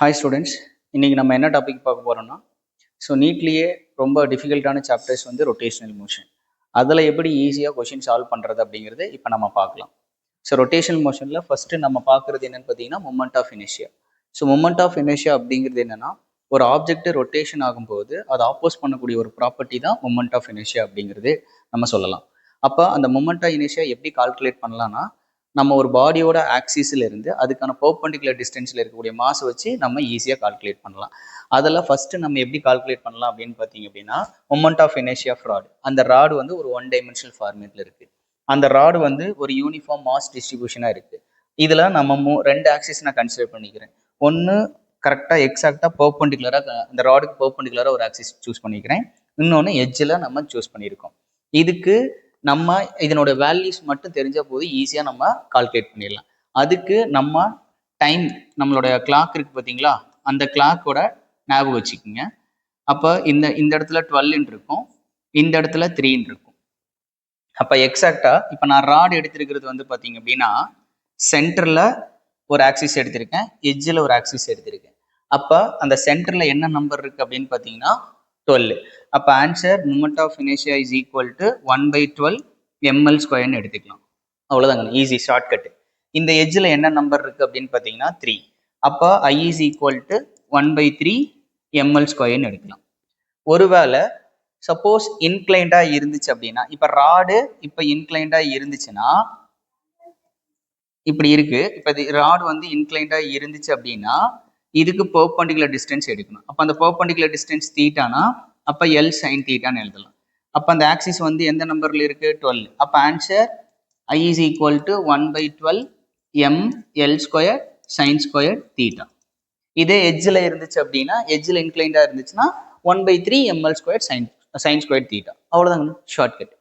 Hi students, இன்றைக்கி நம்ம என்ன டாபிக் பார்க்க போகிறோம்னா, நீட்லேயே ரொம்ப டிஃபிகல்ட்டான சாப்டர்ஸ் ரொட்டேஷனல் மோஷன். அதில் எப்படி ஈஸியாக கொஷின் சால்வ் பண்ணுறது அப்படிங்கிறது இப்போ நம்ம பார்க்கலாம். ரொட்டேஷனல் மோஷனில் ஃபஸ்ட்டு நம்ம பார்க்குறது என்னென்னு பார்த்தீங்கன்னா moment of inertia. Moment of inertia அப்படிங்கிறது என்னென்னா, ஒரு ஆப்ஜெக்ட் ரொட்டேஷன் ஆகும்போது அதை ஆப்போஸ் பண்ணக்கூடிய ஒரு ப்ராப்பர்ட்டி தான் மொமெண்ட் ஆஃப் இனர்ஷியா அப்படிங்கிறது நம்ம சொல்லலாம். அப்போ அந்த மொமெண்ட் ஆஃப் இனர்ஷியா எப்படி கால்குலேட் பண்ணலாம்னா, நம்ம ஒரு பாடியோட ஆக்சிஸில் இருந்து அதுக்கான பெர்பெண்டிகுலர் டிஸ்டன்ஸில் இருக்கக்கூடிய மாஸ் வச்சு நம்ம ஈஸியாக கால்குலேட் பண்ணலாம். அதெல்லாம் ஃபஸ்ட்டு நம்ம எப்படி கால்குலேட் பண்ணலாம் அப்படின்னு பார்த்தீங்க அப்படின்னா, moment of inertia of rod. அந்த ராடு ஒரு ஒன் டைமென்ஷனல் ஃபார்மேட்டில் இருக்குது. அந்த ராடு ஒரு யூனிஃபார்ம் மாஸ் டிஸ்ட்ரிபியூஷனாக இருக்குது. இதில் நம்ம ரெண்டு ஆக்சிஸ் நான் கன்சிடர் பண்ணிக்கிறேன். ஒன்று கரெக்டாக எக்ஸாக்டாக பெர்பெண்டிகுலராக அந்த ராடுக்கு பெர்பெண்டிகுலராக ஒரு ஆக்சிஸ் சூஸ் பண்ணிக்கிறேன். இன்னொன்று எட்ஜில் நம்ம சூஸ் பண்ணியிருக்கோம். இதுக்கு நம்ம இதனோட வேல்யூஸ் மட்டும் தெரிஞ்ச போது ஈஸியாக நம்ம கால்குலேட் பண்ணிடலாம். அதுக்கு நம்ம டைம், நம்மளோட கிளாக் இருக்குது பார்த்தீங்களா, அந்த கிளாக்கோட ஞாபகம் வச்சுக்கோங்க. அப்போ இந்த இடத்துல 12 இருக்கும், இந்த இடத்துல 3 இருக்கும். அப்போ எக்ஸாக்டாக இப்போ நான் ராட் எடுத்திருக்கிறது பார்த்தீங்க அப்படின்னா, சென்டரில் ஒரு ஆக்சிஸ் எடுத்திருக்கேன், எட்ஜில் ஒரு ஆக்சிஸ் எடுத்திருக்கேன். அப்போ அந்த சென்டரில் என்ன நம்பர் இருக்குது அப்படின்னு பார்த்தீங்கன்னா 12. அப்போ answer moment of inertia is equal to 1/12 ml² எடுத்துக்கலாம். அவ்வளோதாங்க, ஈஸி ஷார்ட்கட். இந்த எட்ஜில் என்ன நம்பர் இருக்குது அப்படின்னு பார்த்தீங்கன்னா 3. அப்போ I is equal to 1/3 ml² எடுக்கலாம். ஒருவேளை சப்போஸ் இன்க்ளைண்டாக இருந்துச்சு அப்படின்னா, இப்போ ராடு இப்போ இன்க்ளைண்டாக இருந்துச்சுன்னா இப்படி இருக்கு. இப்போ ராடு இன்க்ளைண்டாக இருந்துச்சு அப்படின்னா இதுக்கு பெர்பெண்டிகுலர் டிஸ்டன்ஸ் எடுக்கணும். அப்போ அந்த பெர்பெண்டிகுலர் டிஸ்டன்ஸ் தீட்டானா அப்போ L sin தீட்டான்னு எழுதலாம். அப்போ அந்த ஆக்சிஸ் எந்த நம்பரில் இருக்குது 12. அப்போ answer I is equal to 1/12 ml² sin² theta. இதே எட்ஜில் இருந்துச்சு அப்படின்னா, எட்ஜில் இன்க்ளைண்டாக இருந்துச்சுன்னா 1/3 ml² sin² தீட்டா. அவ்வளோதாங்க, ஷார்ட்கட்.